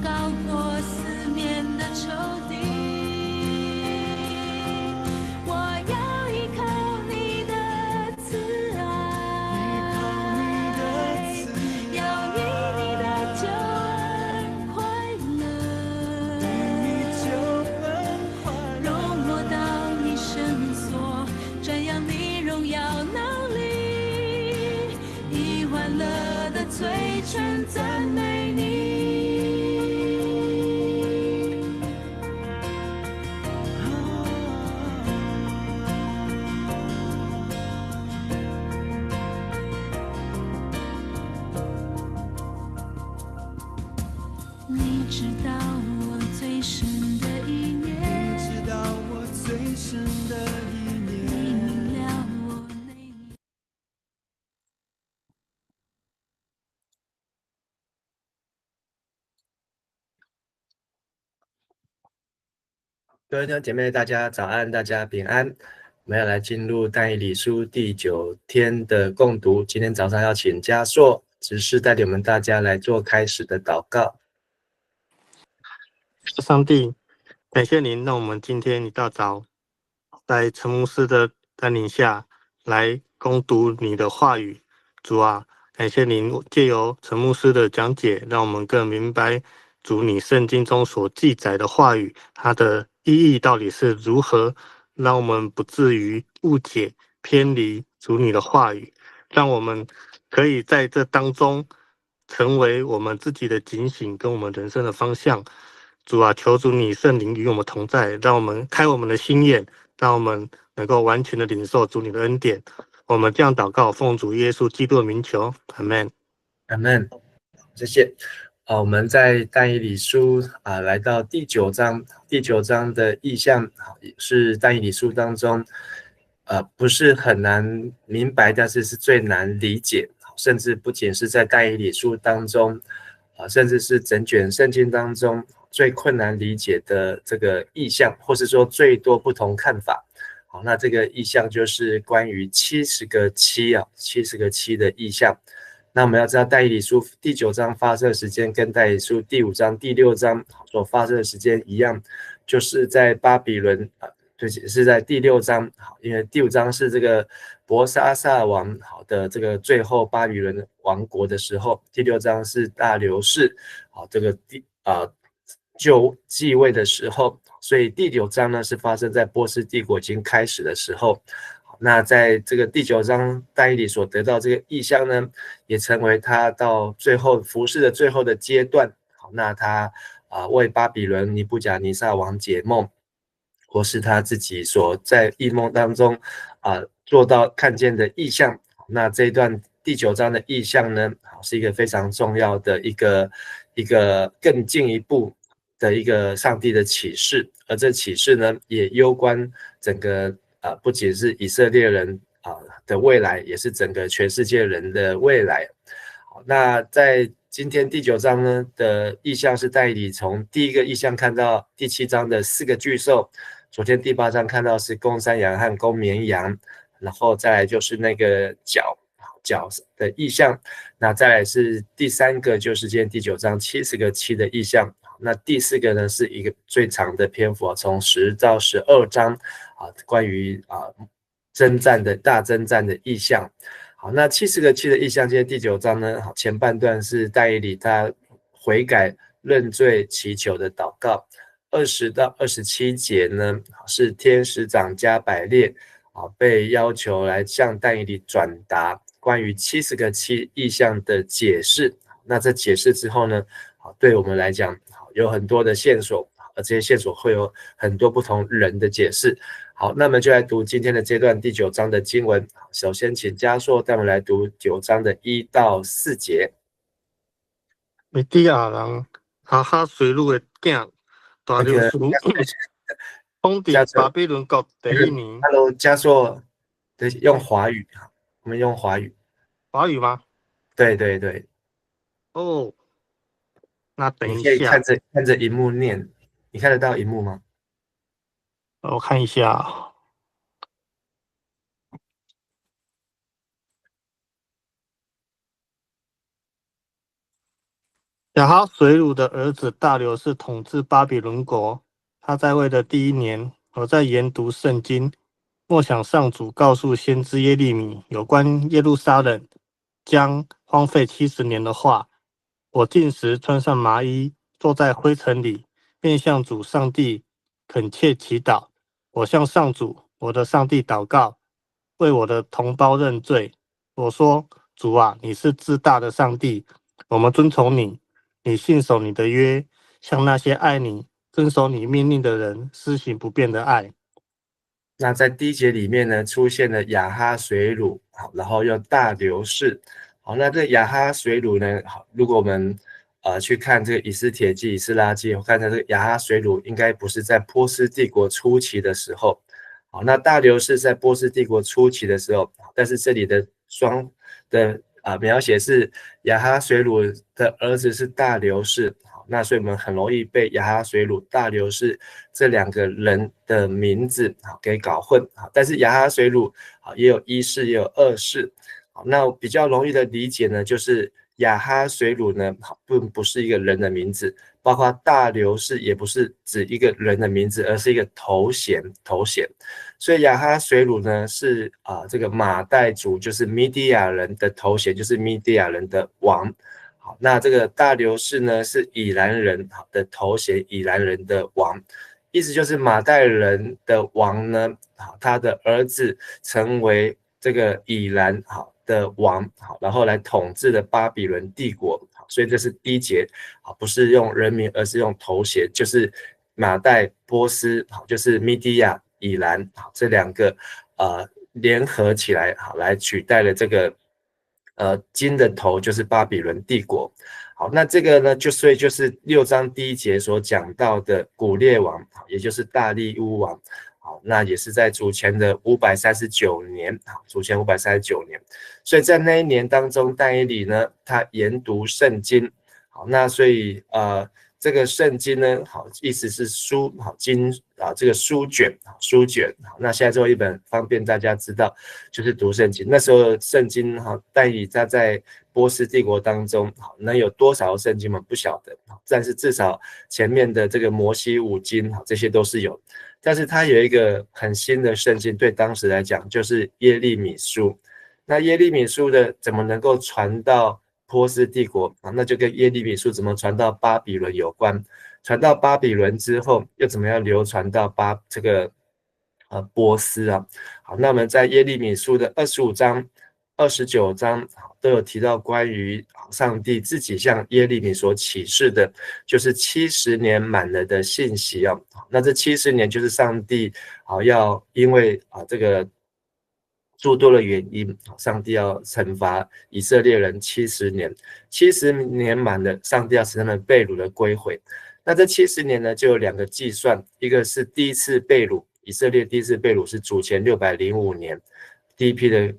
高过四面的仇敌。我要依靠你的慈爱，要以你的救恩快乐，容我到你圣所，瞻仰你荣耀能力，以欢乐的嘴唇赞美你。你知道我最深的意念，你知道我最深的意念，你明了我内意。各位弟兄姐妹，大家早安，大家平安。我们要来进入但以理书第9天的共读。今天早上要请嘉硕执事带领我们大家来做开始的祷告。上帝，感谢您，让我们今天一大早在陈牧师的带领下来攻读你的话语。主啊，感谢您借由陈牧师的讲解，让我们更明白主你圣经中所记载的话语，它的意义到底是如何，让我们不至于误解偏离主你的话语，让我们可以在这当中成为我们自己的警醒跟我们人生的方向。主啊，求主你圣灵与我们同在，让我们开我们的心眼，让我们能够完全的领受主你的恩典。我们这样祷告，奉主耶稣基督的名求，阿们。阿们，谢谢。我们在但以理书来到第9章，第9章的意象是但以理书当中不是很难明白，但是是最难理解，甚至不仅是在但以理书当中甚至是整卷圣经当中最困难理解的这个意象，或是说最多不同看法。好，那这个意象就是关于70个七70个七的意象。那我们要知道但以理书第9章发生的时间跟但以理书第5章、第6章所发生的时间一样，就是在巴比伦是在第6章，因为第5章是这个伯沙撒王的这个最后巴比伦王国的时候，第6章是大流士这个就继位的时候，所以第9章呢是发生在波斯帝国已经开始的时候。那在这个第9章但以理所得到这个意象呢，也成为他到最后服事的最后的阶段。好，那他为巴比伦尼布甲尼撒王解梦，或是他自己所在异梦当中做到看见的意象。那这一段第9章的意象呢，是一个非常重要的一个更进一步的一个上帝的启示，而这启示呢，也攸关整个不仅是以色列人的未来，也是整个全世界人的未来。好，那在今天第9章呢的意象是但以理从第一个意象看到第7章的4个巨兽，昨天第8章看到是公山羊和公绵羊，然后再来就是那个角的意象，那再来是第3个就是今天第9章70个七的意象。那第4个呢是一个最长的篇幅从10到12章关于大征战的意象。好，那70个七的意象，今天第9章呢，前半段是但以理他悔改认罪祈求的祷告，20到27节呢是天使长加百列被要求来向但以理转达关于70个七意象的解释。那这解释之后呢，对我们来讲有很多的线索，而这些线索会有很多不同人的解释。好，那么就来读今天的这段第9章的经文。首先请嘉硕带我们来读9章的1到4节。米底亚人哈哈水路的囝大流士，统治巴比伦国第1年。Hello， 嘉硕，对，用华语，我们用华语。华语吗？对对对。哦，那等一下，你可以看着荧幕念，你看得到荧幕吗？我看一下。亚哈水鲁的儿子大流士统治巴比伦国。他在位的第1年，我在研读圣经，默想上主告诉先知耶利米有关耶路撒冷将荒废70年的话。我进食，穿上麻衣，坐在灰尘里，便向主上帝恳切祈祷。我向上主，我的上帝祷告，为我的同胞认罪。我说：主啊，你是至大的上帝，我们遵从你，你信守你的约，向那些爱你、遵守你命令的人施行不变的爱。那在第1节里面呢，出现了亚哈水鲁，好，然后又大流士，好，那这亚哈水鲁呢，好，如果我们去看这个以斯帖记、以斯拉记，我看到这个亚哈水鲁应该不是在波斯帝国初期的时候，好，那大流士在波斯帝国初期的时候，但是这里的描写是亚哈水鲁的儿子是大流士，好，那所以我们很容易被亚哈水鲁、大流士这2个人的名字给搞混，但是亚哈水鲁也有1世也有2世，好，那比较容易的理解呢，就是亚哈水鲁呢不是一个人的名字，包括大流士也不是指一个人的名字，而是一个头衔。所以亚哈水鲁呢是这个马代族，就是米底亚人的头衔，就是米底亚人的王。好，那这个大流士呢是以兰人的头衔，以兰人的王，意思就是马代人的王呢，他的儿子成为这个以兰的王，然后来统治了巴比伦帝国。所以这是第1节，不是用人名，而是用头衔，就是马代、波斯，就是米底亚、以兰这2个联合起来，来取代了这个金的头，就是巴比伦帝国。好，那这个呢，所以就是6章第1节所讲到的古列王，也就是大利乌王。好，那也是在主前的539年，主前539年，所以在那一年当中，但以理呢，他研读圣经。好，那所以这个圣经呢，好，意思是书，好，经这个书卷，好，那现在最后一本方便大家知道，就是读圣经。那时候圣经但以理他在波斯帝国当中，好，能有多少圣经我们不晓得，但是至少前面的这个摩西5经，好，这些都是有。但是他有一个很新的圣经，对当时来讲就是耶利米书。那耶利米书的怎么能够传到波斯帝国那就跟耶利米书怎么传到巴比伦有关。传到巴比伦之后，又怎么样流传到波斯啊？好，那我们在耶利米书的25章、29章都有提到关于上帝自己向耶利米所启示的，就是70年满了的信息啊。那这70年就是上帝要因为这个诸多的原因，上帝要惩罚以色列人70年，70年满了，上帝要使他们被掳的归回。那这70年呢，就有2个计算，一个是第一次被掳，以色列第一次被掳是主前605年，第一批的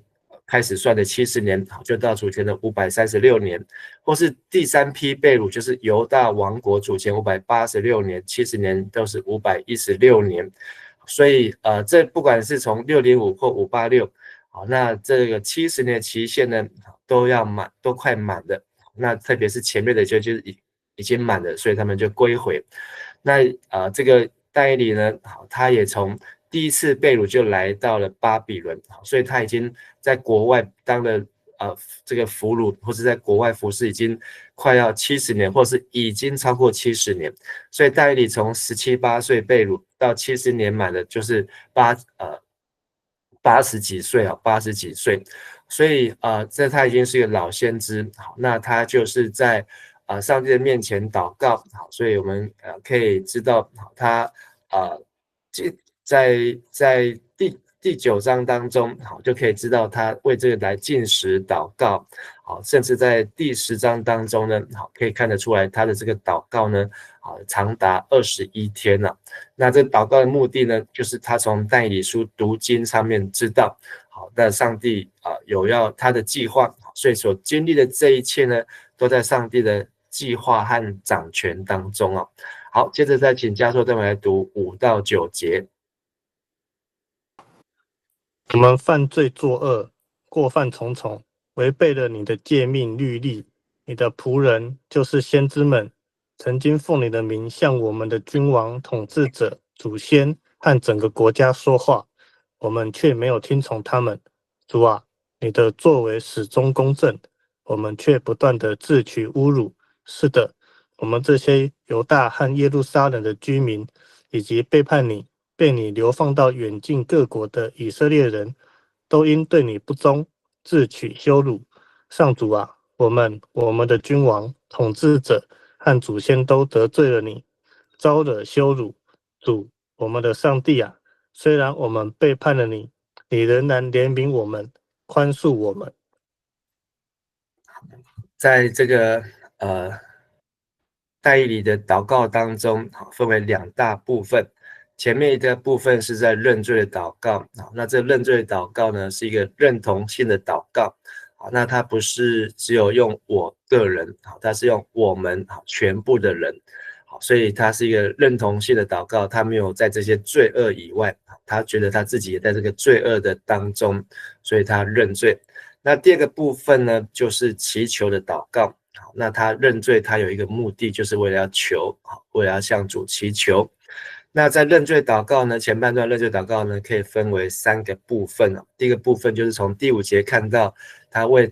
开始算的70年，就到主前的536年，或是第3批被掳，就是犹大王国主前586年，70年都是516年。所以这不管是从605或586，好，那这个70年期限呢都快满了。那特别是前面的就是已经满了，所以他们就归回。那这个但以理呢，他也从第一次被掳就来到了巴比伦，所以他已经在国外当了这个俘虏，或是在国外服侍已经快要70年，或是已经超过70年。所以但以理从17、18岁被掳到70年满了，就是80几岁80几岁。所以这他已经是一个老先知。好，那他就是在上帝的面前祷告。好，所以我们可以知道他在第9章当中，好，就可以知道他为这个来禁食祷告。好，甚至在第10章当中呢，好，可以看得出来他的这个祷告呢，好，长达21天了。那这祷告的目的呢，就是他从但以理书读经上面知道，好，那上帝有要他的计划，所以所经历的这一切呢，都在上帝的计划和掌权当中啊。好，接着再请教授带我们来读5到9节。我们犯罪作恶，过犯重重，违背了你的诫命律例，你的仆人就是先知们，曾经奉你的名向我们的君王、统治者、祖先和整个国家说话，我们却没有听从他们。主啊，你的作为始终公正，我们却不断的自取侮辱。是的，我们这些犹大和耶路撒冷的居民，以及背叛你、被你流放到远近各国的以色列人，都因对你不忠，自取羞辱。上主啊，我们的君王、统治者和祖先都得罪了你，遭惹羞辱。主，我们的上帝啊，虽然我们背叛了你，你仍然怜悯我们，宽恕我们。在这个但以理的祷告当中，分为2大部分。前面一个部分是在认罪的祷告，那这认罪的祷告呢，是一个认同性的祷告。那它不是只有用我个人，它是用我们全部的人，所以它是一个认同性的祷告。他没有在这些罪恶以外，他觉得他自己也在这个罪恶的当中，所以他认罪。那第2个部分呢，就是祈求的祷告。那他认罪，他有一个目的，就是为了要求，为了要向主祈求。那在认罪祷告呢，前半段认罪祷告呢，可以分为3个部分。第一个部分就是从第5节看到，他为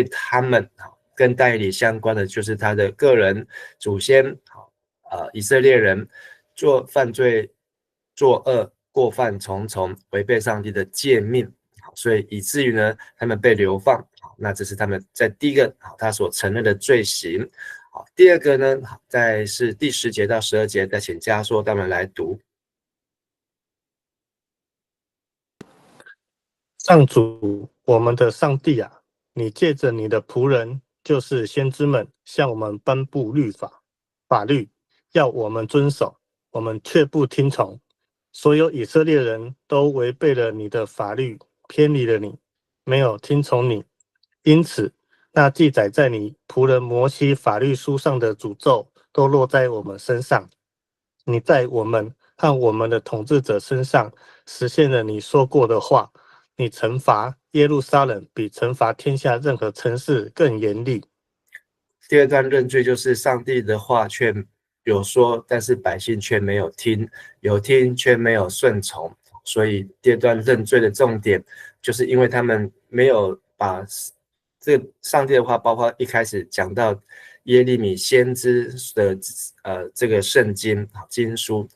他们跟但以理相关的，就是他的个人、祖先、以色列人做犯罪、作恶、过犯重重，违背上帝的诫命，所以以至于呢，他们被流放。那这是他们在第一个他所承认的罪行。第2个呢，是第10节到12节，再请嘉硕他们来读。上主，我们的上帝啊，你借着你的仆人，就是先知们，向我们颁布法律，要我们遵守，我们却不听从。所有以色列人都违背了你的法律，偏离了你，没有听从你。因此，那记载在你仆人摩西法律书上的诅咒，都落在我们身上。你在我们和我们的统治者身上实现了你说过的话。你惩罚耶路撒冷比惩罚天下任何城市更严厉。第2段认罪就是上帝的话却有说，但是百姓却没有听，有听却没有顺从。所以第2段认罪的重点，就是因为他们没有把这个上帝的话，包括一开始讲到耶利米先知的这个圣经经书，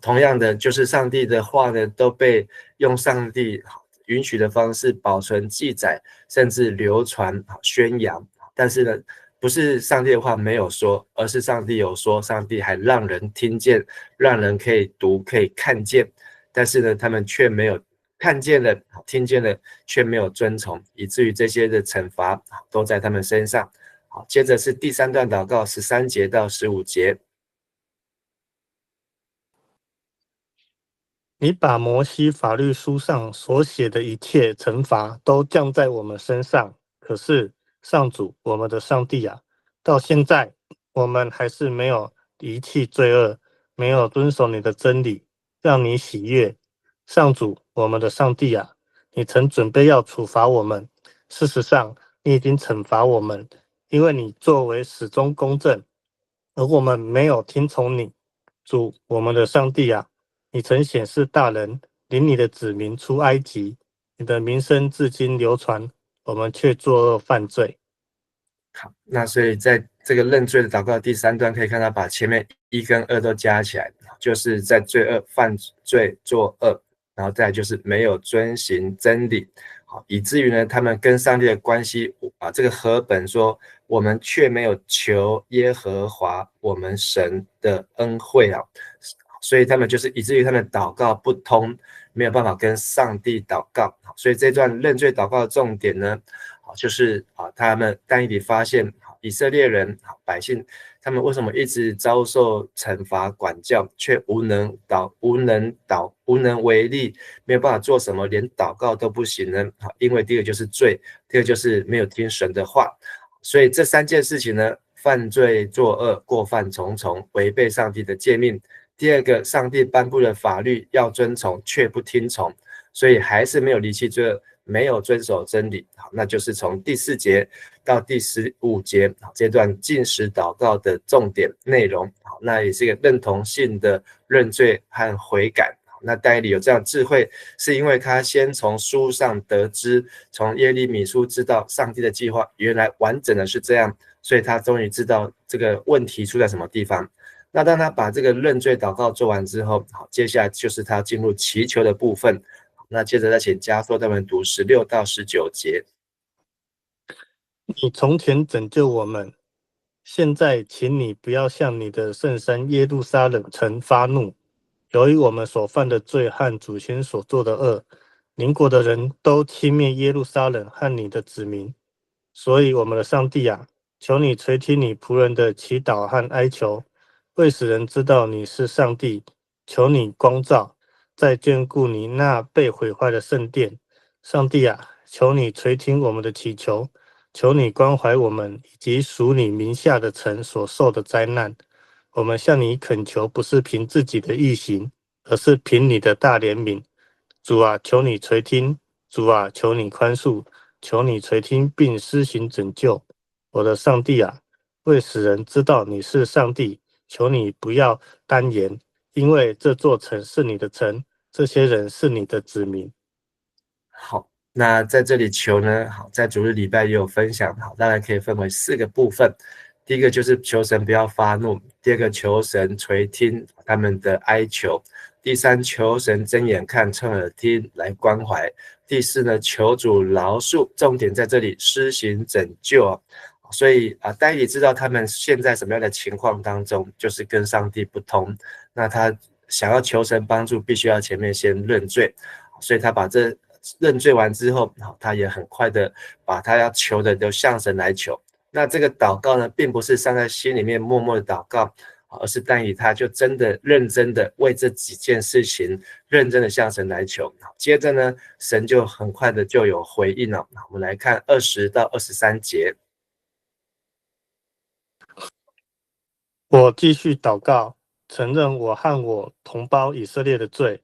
同样的就是上帝的话呢，都被用上帝允许的方式保存记载，甚至流传宣扬。但是呢，不是上帝的话没有说，而是上帝有说，上帝还让人听见，让人可以读，可以看见。但是呢，他们却没有看见了，听见了，却没有遵从，以至于这些的惩罚都在他们身上。好，接着是第3段祷告13节到15节。你把摩西法律书上所写的一切惩罚都降在我们身上，可是上主，我们的上帝啊，到现在我们还是没有离弃罪恶，没有遵守你的真理，让你喜悦。上主，我们的上帝啊，你曾准备要处罚我们，事实上你已经惩罚我们，因为你作为始终公正，而我们没有听从你。主，我们的上帝啊，你曾显示大能，领你的子民出埃及，你的名声至今流传，我们却作恶犯罪。好，那所以在这个认罪的祷告第3段可以看到，把前面1跟2都加起来，就是在罪恶、犯罪、作恶，然后再来就是没有遵行真理，好，以至于呢，他们跟上帝的关系这个和本说，我们却没有求耶和华我们神的恩惠所以他们就是以至于他们祷告不通，没有办法跟上帝祷告。所以这段认罪祷告的重点呢，就是他们但以理发现以色列人百姓他们为什么一直遭受惩罚管教，却无能为力，没有办法做什么，连祷告都不行呢？因为第一个就是罪，第二个就是没有听神的话。所以这3件事情呢，犯罪、作恶、过犯重重，违背上帝的诫命。第2个，上帝颁布的法律要遵从，却不听从，所以还是没有离弃罪恶，没有遵守真理，好，那就是从第4节到第15节这段禁食祷告的重点内容，好，那也是一个认同性的认罪和悔改。那但以理有这样智慧，是因为他先从书上得知，从耶利米书知道上帝的计划原来完整的是这样，所以他终于知道这个问题出在什么地方。那当他把这个认罪祷告做完之后，好，接下来就是他进入祈求的部分。那接着再请加硕他们读16到19节。你从前拯救我们，现在请你不要向你的圣山耶路撒冷城发怒，由于我们所犯的罪和祖先所做的恶，邻国的人都轻蔑耶路撒冷和你的子民。所以我们的上帝啊，求你垂听你仆人的祈祷和哀求，为使人知道你是上帝，求你光照，再眷顾你那被毁坏的圣殿。上帝啊，求你垂听我们的祈求，求你关怀我们以及属你名下的城所受的灾难。我们向你恳求，不是凭自己的义行，而是凭你的大怜悯。主啊，求你垂听；主啊，求你宽恕；求你垂听并施行拯救。我的上帝啊，为使人知道你是上帝，求你不要单言，因为这座城是你的城，这些人是你的子民。好，那在这里求呢，好，在主日礼拜也有分享，好，当然可以分为4个部分。第一个就是求神不要发怒，第二个求神垂听他们的哀求，第三求神睁眼看侧耳听来关怀，第4呢求主饶恕，重点在这里施行拯救。所以但以理知道他们现在什么样的情况当中，就是跟上帝不同，那他想要求神帮助，必须要前面先认罪，所以他把这认罪完之后，他也很快的把他要求的都向神来求。那这个祷告呢，并不是放在心里面默默的祷告，而是但以理他就真的认真的为这几件事情认真的向神来求。接着呢，神就很快的就有回应了。我们来看20到23节。我继续祷告，承认我和我同胞以色列的罪，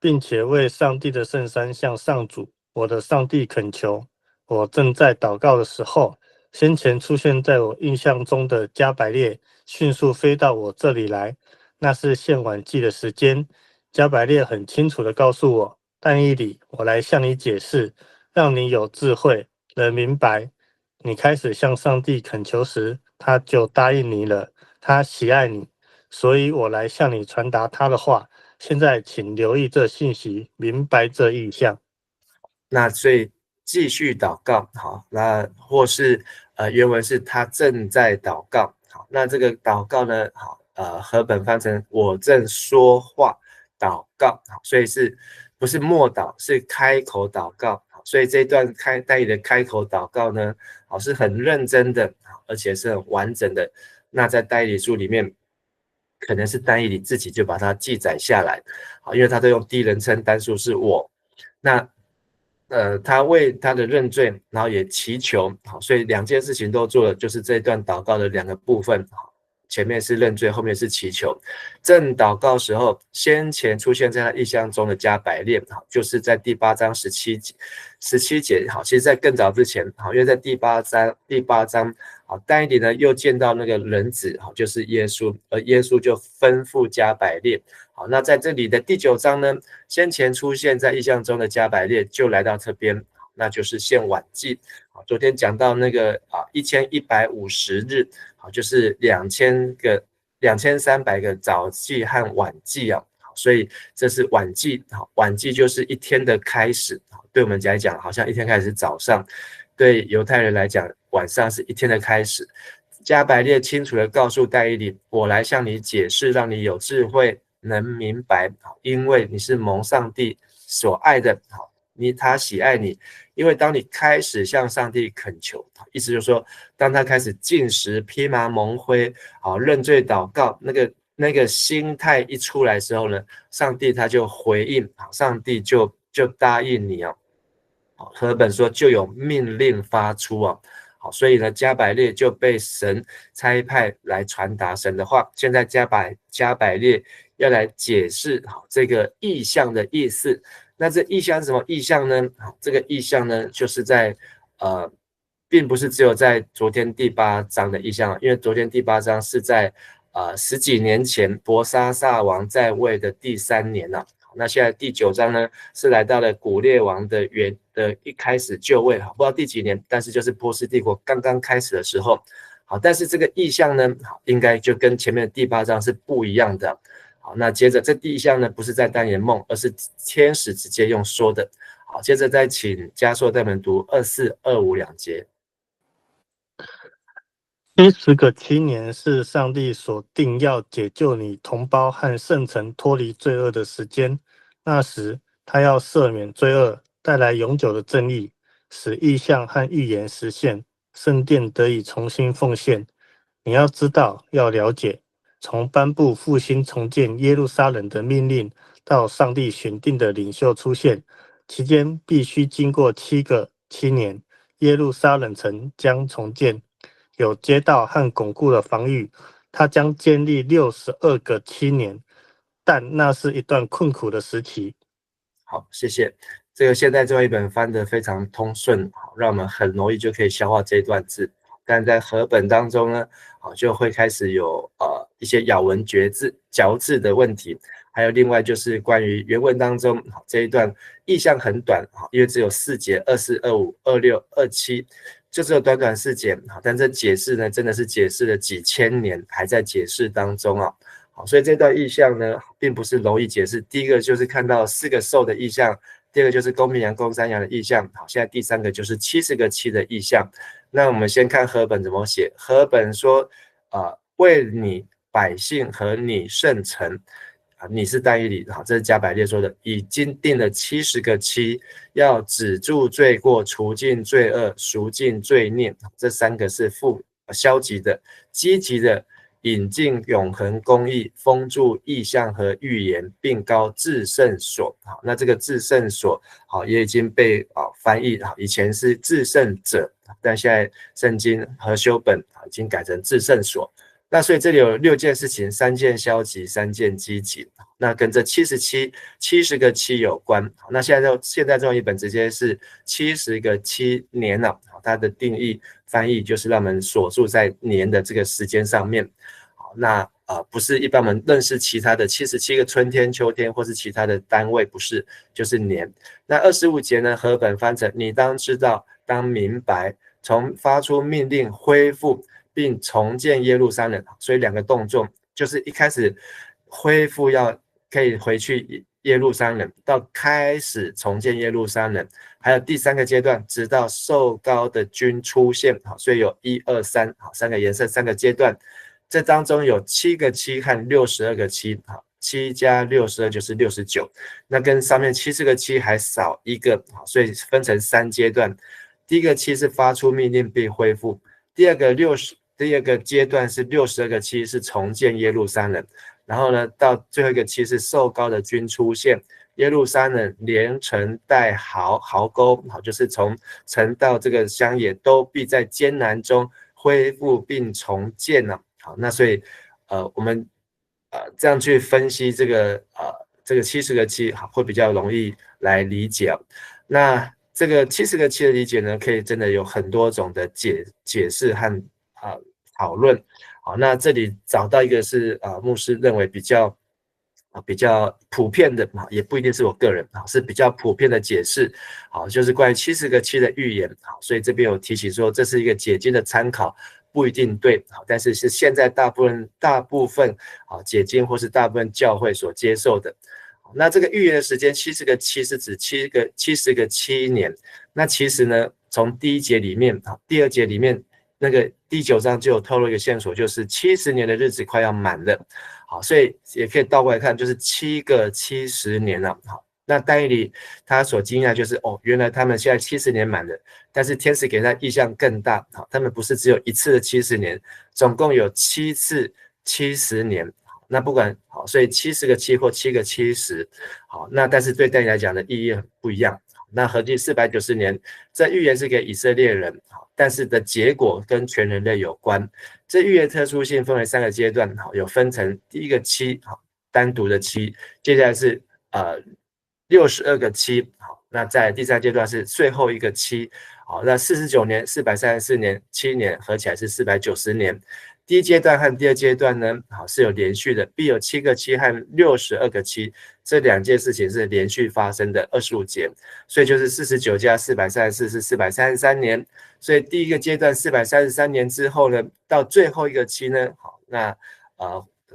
并且为上帝的圣山向上主我的上帝恳求。我正在祷告的时候，先前出现在我印象中的加百列迅速飞到我这里来，那是献晚祭的时间。加百列很清楚地告诉我，但以理，我来向你解释，让你有智慧，能明白。你开始向上帝恳求时，他就答应你了，他喜爱你，所以我来向你传达他的话。现在请留意这信息，明白这意象。那所以继续祷告，好，那或是原文是他正在祷告，好，那这个祷告呢，好，和本翻成我正说话祷告，好，所以是不是默祷，是开口祷告，好，所以这一段但以理的开口祷告呢，好，是很认真的，而且是很完整的。那在但以理书里面，可能是但以理自己就把它记载下来，好，因为他都用第一人称单数是我，那他为他的认罪，然后也祈求，好，所以2件事情都做了，就是这段祷告的2个部分，前面是认罪，后面是祈求。正祷告时候，先前出现在他意象中的加百列，就是在第8章17节，好，其实在更早之前，好，因为在第八章，好，但以理呢又见到那个人子，好，就是耶稣，而耶稣就吩咐加百列。好，那在这里的第9章呢，先前出现在意象中的加百列就来到这边，那就是献晚祭。好，昨天讲到那个1150日，好，就是2300个早祭和晚祭啊。所以这是晚祭，好，晚祭就是一天的开始，对我们来讲好像一天开始是早上，对犹太人来讲晚上是一天的开始。加百列清楚地告诉但以理，我来向你解释，让你有智慧能明白，因为你是蒙上帝所爱的，他喜爱你，因为当你开始向上帝恳求，意思就是说，当他开始禁食、披麻蒙灰，认罪祷告，那个心态一出来的时候呢，上帝他就回应，上帝就答应你哦。和本说就有命令发出哦。好，所以呢，加百列就被神差派来传达神的话。现在加百列要来解释这个意象的意思。那这意象是什么意象呢？这个意象呢，就是在并不是只有在昨天第8章的意象，因为昨天第8章是在10几年前伯沙撒王在位的第3年了。那现在第9章呢，是来到了古列王的一开始就位，不知道第几年，但是就是波斯帝国刚刚开始的时候。好，但是这个意象呢，应该就跟前面的第8章是不一样的。好，那接着这意象呢，不是在但以理梦，而是天使直接用说的。好，接着再请加硕带们读24、25两节。70个7年是上帝所定要解救你同胞和圣城脱离罪恶的时间。那时，他要赦免罪恶，带来永久的正义，使异象和预言实现，圣殿得以重新奉献。你要知道，要了解，从颁布复兴重建耶路撒冷的命令到上帝选定的领袖出现，期间必须经过7个7年，耶路撒冷城将重建。有街道和巩固的防御，它将建立62个7年，但那是一段困苦的时期。好，谢谢。这个现代中译本翻得非常通顺，让我们很容易就可以消化这一段字。但在和本当中呢，就会开始有一些咬文嚼字的问题，还有另外就是关于原文当中这一段意象很短，因为只有4节，24、25、26、27。就只有短短4节，但这解释呢，真的是解释了几千年，还在解释当中啊。好，所以这段意象呢，并不是容易解释。第一个就是看到4个兽的意象，第二个就是公绵羊、公山羊的意象。好，现在第3个就是70个7的意象。那我们先看和本怎么写。和本说，为你百姓和你圣城。你是但以理，这是加百列说的，已经定了70个7，要止住罪过，除尽罪恶，赎尽罪孽。这3个是消极的，积极的引进永恒公义，封住异象和预言，并高至圣所。好，那这个至圣所也已经被翻译，以前是至圣者，但现在圣经和修本已经改成至圣所。那所以这里有6件事情，3件消极，3件积极，那跟这70个7有关。那现在中译本直接是70个7年了，它的定义翻译就是让我们锁住在年的这个时间上面。那不是一般我们认识其他的77个春天、秋天，或是其他的单位，不是，就是年。那25节呢，和本翻成你当知道，当明白，从发出命令恢复并重建耶路撒冷，所以2个动作，就是一开始恢复可以回去耶路撒冷，到开始重建耶路撒冷，还有第3个阶段，直到受膏的君出现。所以有1、2、3 3个颜色，3个阶段。这当中有7个7和62个7，7加62就是69，那跟上面70个7还少1个，所以分成3阶段。第一个7是发出命令并恢复，第二个阶段是62个7是重建耶路撒冷，然后呢，到最后一个7是受膏的君出现，耶路撒冷连城带壕沟，就是从城到这个乡野都必在艰难中恢复并重建了。好，那所以我们这样去分析这个70个7，会比较容易来理解。那这个70个7的理解呢，可以真的有很多种的解释和讨论。好，那这里找到一个是牧师认为比较普遍的，也不一定是我个人，是比较普遍的解释。好，就是关于70个7的预言。好，所以这边有提起说，这是一个解经的参考，不一定对，但是是现在大部分解经或是大部分教会所接受的。那这个预言的时间70个7是指70个7年。那其实呢，从第1节里面，第2节里面那个第9章就有透露一个线索，就是70年的日子快要满了。好，所以也可以倒过来看，就是7个70年了。好，那但以理他所惊讶就是原来他们现在70年满了，但是天使给他意象更大。好，他们不是只有一次的70年，总共有7次70年。那不管好，所以70个7或7个70，好，那但是对但以理来讲的意义不一样。那合计490年，这预言是给以色列人，但是的结果跟全人类有关。这预言特殊性分为3个阶段，有分成第一个7，单独的7，接下来是62个期，好，那在第3阶段是最后一个期，好，那49年、434年、7年合起来是490年。第一阶段和第二阶段呢，好是有连续的，必有7个期和62个期，这2件事情是连续发生的25节，所以就是49加434是433年，所以第一个阶段433年之后呢，到最后一个期呢，好，那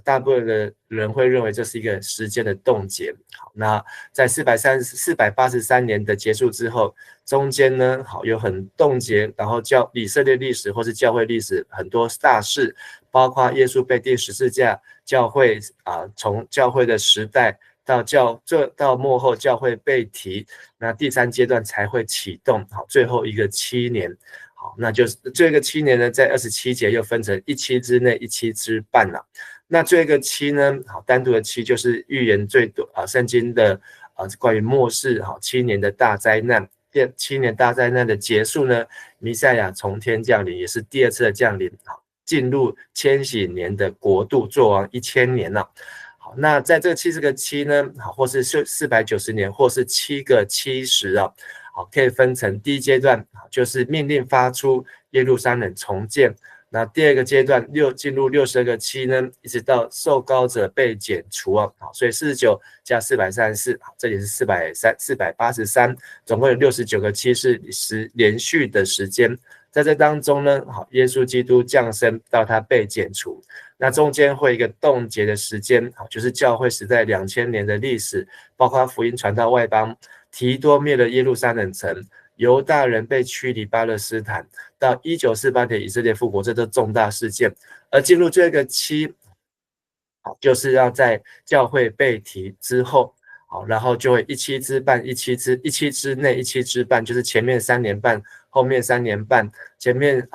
大部分的人会认为这是一个时间的冻结。好，那在483年的结束之后，中间呢，好有很冻结，然后以色列历史或是教会历史很多大事，包括耶稣被钉十字架，教会从教会的时代到末后教会被提，那第3阶段才会启动。好，最后一个7年。好，那就是这个7年呢，在27节又分成1期之内、1期之半了。那这个期呢，好，单独的期就是预言最多圣经的关于末世好7年的大灾难。7年大灾难的结束呢，弥赛亚从天降临，也是第2次的降临，好，进入千禧年的国度，做王1000年了。好，那在这70个期呢，好，或是490年，或是7个70啊，好，可以分成第一阶段，就是命令发出，耶路撒冷重建。那第二个阶段进入62个期呢，一直到受膏者被剪除啊，所以49加434，这里是483，总共有69个期是连续的时间。在这当中呢，好，耶稣基督降生到他被剪除，那中间会有一个冻结的时间，好，就是教会时代2000年的历史，包括福音传到外邦，提多灭了耶路撒冷城，犹大人被驱离巴勒斯坦，到1948年以色列复国，这都重大事件。而进入这个期，就是要在教会被提之后，好，然后就会1期之半、1期之内、1期之半，就是前面3年半，后面3年半，前面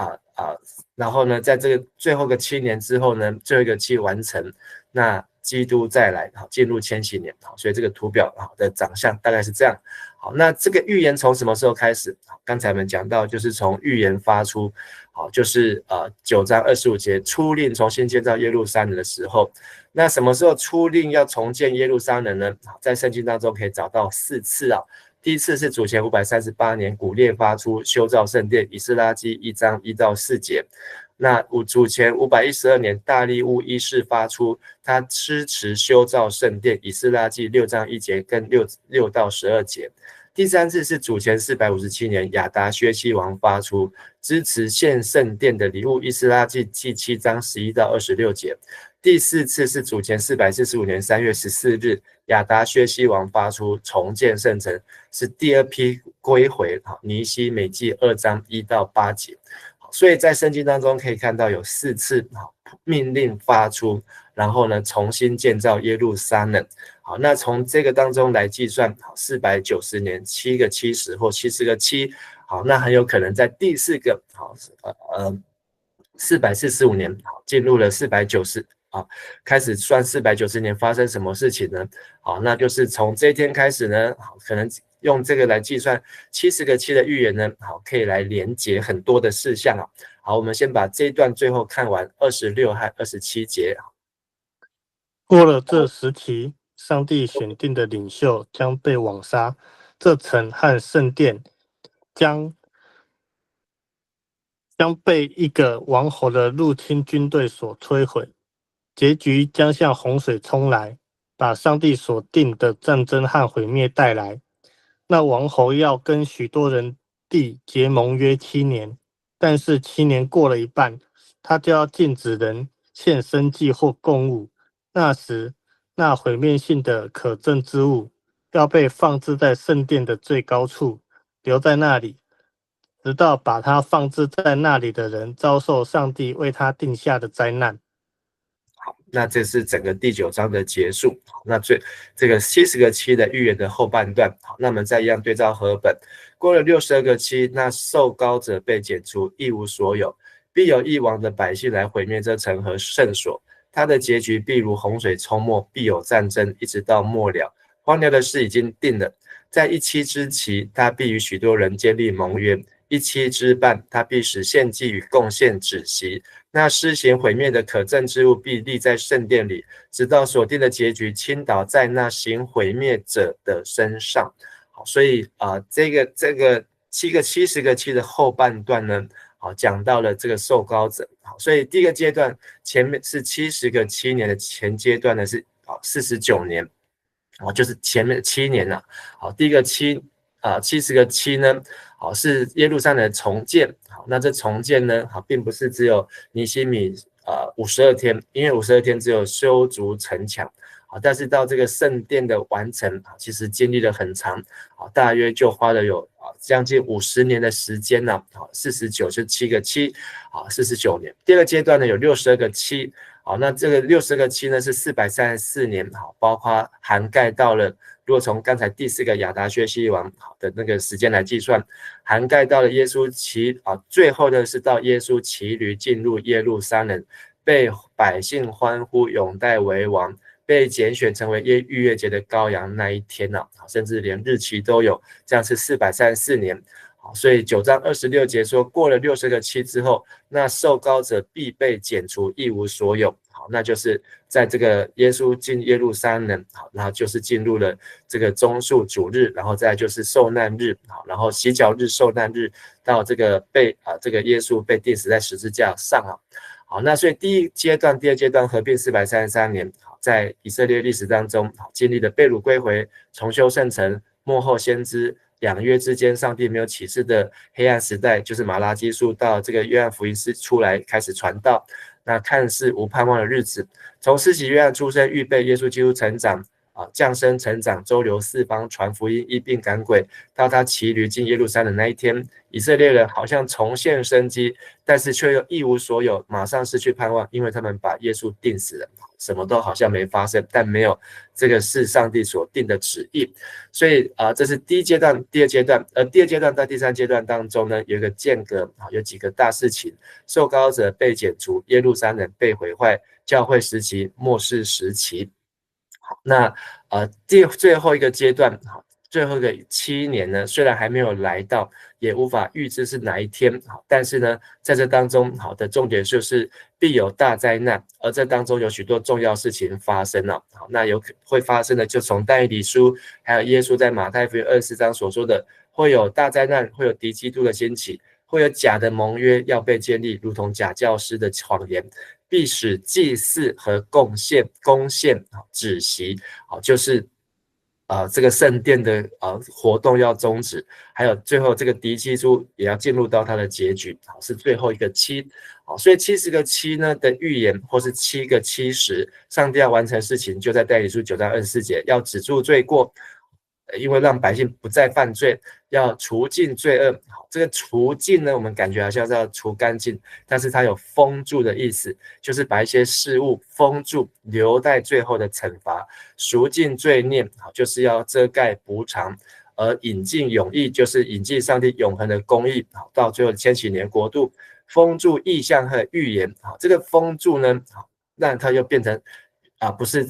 然后呢，在这个最后个7年之后呢，最后一个期完成，那基督再来，好，进入千禧年，好，所以这个图表的长相大概是这样。好，那这个预言从什么时候开始？刚才我们讲到，就是从预言发出，好，就是9章25节，出令重新建造耶路撒冷的时候。那什么时候出令要重建耶路撒冷呢？在圣经当中可以找到4次啊。第一次是主前538年，古列发出修造圣殿，以斯拉记1章1到4节。那主前512年，大利乌一世发出，他支持修造圣殿，以斯拉记6章1节跟6到12节。第3次是主前457年，亚达薛西王发出支持献圣殿的礼物，以斯拉记7章11到26节。第4次是主前445年3月14日，亚达薛西王发出重建圣城，是第2批归回，尼希美记2章1到8节。所以在圣经当中可以看到有4次命令发出，然后呢重新建造耶路撒冷。好，那从这个当中来计算，490年7个70或70个7，好，那很有可能在第4个445年进入了490。开始算490年发生什么事情呢？好，那就是从这一天开始呢，可能用这个来计算70个7的预言呢，好，可以来连结很多的事项啊。好，我们先把这一段最后看完26和27节。过了这时期，上帝选定的领袖将被枉杀，这城和圣殿将被一个王侯的入侵军队所摧毁。结局将像洪水冲来，把上帝所定的战争和毁灭带来。那王侯要跟许多人地结盟约7年，但是7年过了一半，他就要禁止人献生祭或供物。那时，那毁灭性的可憎之物要被放置在圣殿的最高处，留在那里，直到把它放置在那里的人遭受上帝为他定下的灾难。好，那这是整个第9章的结束。那这个70个7的预言的后半段。好，那我们再一样对照和本。过了62个7，那受膏者被剪除，一无所有，必有一王的百姓来毁灭这城和圣所。他的结局必如洪水冲没，必有战争，一直到末了。荒凉的事已经定了，在1期之期，他必与许多人建立盟约。一期之半，他必使献祭与贡献止息。那施行毁灭的可憎之物必立在圣殿里，直到所定的结局倾倒在那行毁灭者的身上。好，所以这个70个七的后半段呢，好，讲到了这个受膏者。好，所以第一个阶段前面是70个7年的前阶段呢是49年，就是前面7年了。好，第一个70个7呢，好，是耶路撒冷的重建。好，那这重建呢，好，并不是只有尼希米52天，因为52天只有修筑城墙。好，但是到这个圣殿的完成，其实经历了很长，大约就花了有将近50年的时间了。49是7个7，49年。第二个阶段呢有62个7。好，那这个60个7呢是434年，好，包括涵盖到了，如果从刚才第4个亚达薛西王的那个时间来计算，涵盖到了耶稣最后呢是到耶稣骑驴进入耶路撒冷，被百姓欢呼拥戴为王，被拣选成为逾越节的羔羊那一天甚至连日期都有，这样是434年。所以9章26节说，过了60个7之后，那受膏者必被剪除，一无所有。好，那就是在这个耶稣进耶路撒冷，好，然后就是进入了这个棕树主日，然后再来就是受难日，好，然后洗脚日、受难日，到这个这个耶稣被钉死在十字架上。好，那所以第一阶段、第二阶段合并433年，好，在以色列历史当中，经历了被掳归回、重修圣城、末后先知、两约之间上帝没有启示的黑暗时代，就是马拉基书到这个约翰福音书出来开始传道，那看似无盼望的日子，从施洗约翰出生预备耶稣基督成长降生成长，周流四方传福音，医病赶鬼，到他骑驴进耶路撒冷那一天，以色列人好像重现生机，但是却又一无所有，马上失去盼望，因为他们把耶稣钉死了，什么都好像没发生，但没有这个是上帝所定的旨意。所以这是第一阶段、第二阶段，而第二阶段到第三阶段当中呢，有一个间隔，有几个大事情：受膏者被剪除，耶路撒冷被毁坏，教会时期、末世时期。好，那最后一个阶段，最后一个7年呢，虽然还没有来到，也无法预知是哪一天，但是呢，在这当中，好的重点就是必有大灾难，而这当中有许多重要事情发生了。好，那会发生的，就从但以理书，还有耶稣在马太福音24章所说的，会有大灾难，会有敌基督的兴起，会有假的盟约要被建立，如同假教师的谎言。必使祭祀和贡献止息，就是这个圣殿的活动要终止，还有最后这个敌基督也要进入到它的结局，是最后一个7。所以70个7呢的预言，或是7个70，上帝要完成事情，就在但以理书9章24节，要止住罪过，因为让百姓不再犯罪，要除尽罪恶。这个除尽呢，我们感觉好像是要除干净，但是它有封住的意思，就是把一些事物封住，留待最后的惩罚。赎尽罪孽，就是要遮盖补偿，而引进永义，就是引进上帝永恒的公义，到最后千禧年国度。封住意象和预言，这个封住呢，让它又变成不是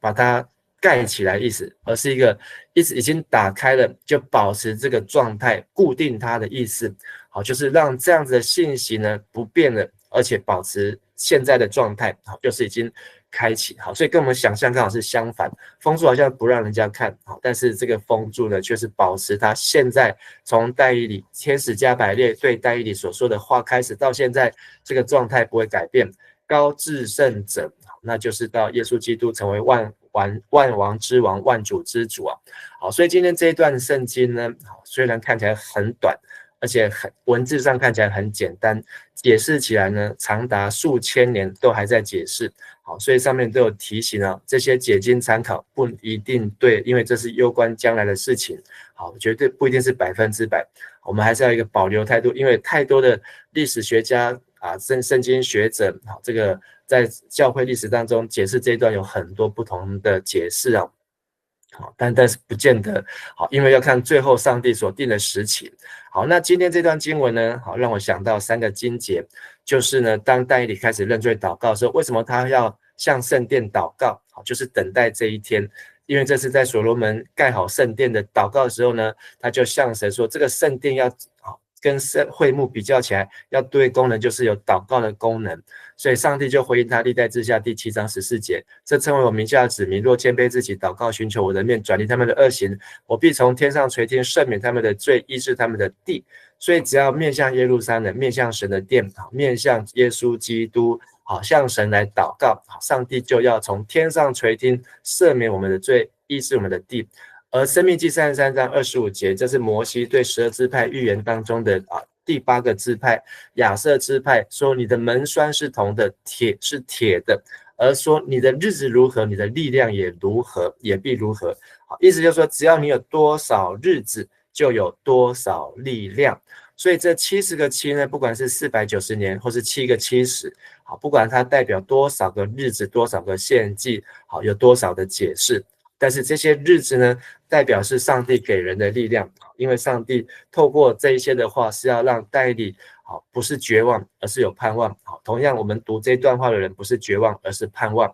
把它盖起来意思，而是一个已经打开了，就保持这个状态，固定它的意思。好，就是让这样子的信息呢不变了，而且保持现在的状态，好，就是已经开启。好，所以跟我们想象刚好是相反，封住好像不让人家看，好，但是这个封住呢却是保持它现在从但以理天使加百列对但以理所说的话开始到现在这个状态不会改变。高至圣者，那就是到耶稣基督成为万王之王、万主之主好，所以今天这一段圣经呢，虽然看起来很短，而且文字上看起来很简单，解释起来呢，长达数千年都还在解释。好，所以上面都有提醒这些解经参考不一定对，因为这是攸关将来的事情。好，绝对不一定是100%，我们还是要一个保留态度，因为太多的历史学家圣经学者，这个在教会历史当中解释这一段有很多不同的解释但是不见得好，因为要看最后上帝所定的时期。好，那今天这段经文呢，好，让我想到3个经节，就是呢，当但以理开始认罪祷告的时候，为什么他要向圣殿祷告？好，就是等待这一天，因为这是在所罗门盖好圣殿的祷告的时候呢，他就向神说，这个圣殿要跟会幕比较起来，要对功能就是有祷告的功能，所以上帝就回应他历代志下第7章14节，这称为我名下的子民，若谦卑自己，祷告寻求我的面，转离他们的恶行，我必从天上垂听，赦免他们的罪，医治他们的地。所以只要面向耶路撒冷，面向神的殿，面向耶稣基督，向神来祷告，上帝就要从天上垂听，赦免我们的罪，医治我们的地。而申命记33章25节，这是摩西对12支派预言当中的第8个支派亚瑟支派说，你的门栓是铜的，铁是铁的，而说你的日子如何，你的力量也如何，也必如何。意思就是说，只要你有多少日子，就有多少力量。所以这70个7呢，不管是490年或是7个70，不管它代表多少个日子，多少个献祭，有多少的解释，但是这些日子呢，代表是上帝给人的力量，因为上帝透过这一些的话是要让代理不是绝望，而是有盼望。同样我们读这段话的人不是绝望，而是盼望。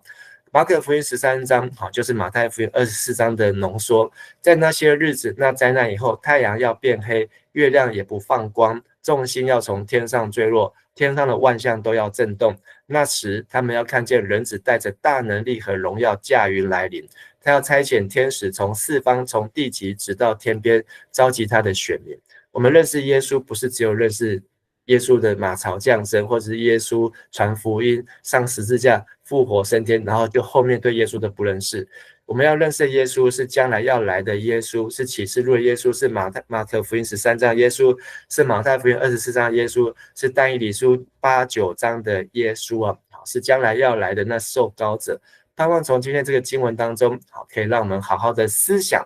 马可福音13章就是马太福音24章的浓缩，在那些日子，那灾难以后，太阳要变黑，月亮也不放光，众星要从天上坠落，天上的万象都要震动。那时他们要看见人子带着大能力和荣耀驾云来临，他要差遣天使从四方，从地极直到天边，召集他的选民。我们认识耶稣，不是只有认识耶稣的马槽降生，或者是耶稣传福音、上十字架、复活升天，然后就后面对耶稣的不认识。我们要认识耶稣是将来要来的耶稣，是启示录的耶稣，是马可福音13章耶稣，是马太福音24章耶稣，是但以理书8、9章的耶稣是将来要来的那受膏者。盼望从今天这个经文当中，可以让我们好好的思想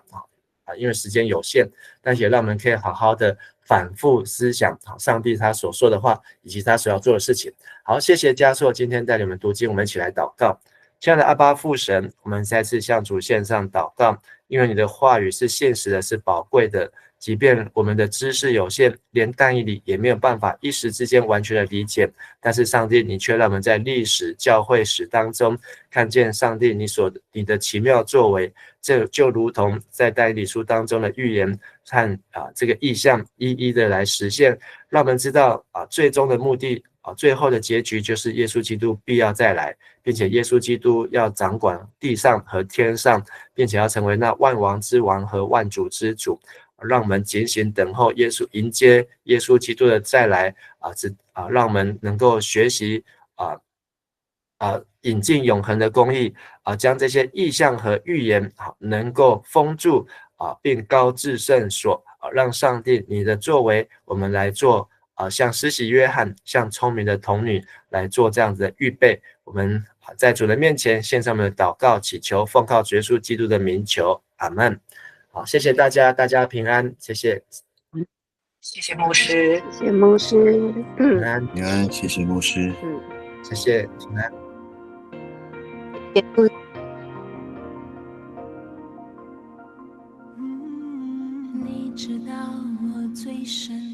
因为时间有限，但也让我们可以好好的反复思想上帝他所说的话，以及他所要做的事情。好，谢谢嘉硕今天带你们读经，我们一起来祷告。亲爱的阿爸父神，我们再次向主献上祷告，因为你的话语是现实的，是宝贵的，即便我们的知识有限，连但以理也没有办法一时之间完全的理解，但是上帝你却让我们在历史教会史当中看见上帝你的奇妙作为，这就如同在但以理书当中的预言和这个意象一一的来实现，让我们知道最终的目的最后的结局就是耶稣基督必要再来，并且耶稣基督要掌管地上和天上，并且要成为那万王之王和万主之主，让我们警醒等候耶稣，迎接耶稣基督的再来让我们能够学习引进永恒的公义将这些意象和预言能够封住并高至圣所让上帝你的作为我们来做像施洗约翰，像聪明的童女来做这样子的预备。我们在主的面前献上我们的祷告祈求，奉靠主耶稣基督的名求，阿们。好，谢谢大家，大家平安，谢谢。谢谢牧师，谢谢牧师，平安，平安，谢谢牧师，谢谢，平安。你知道我最深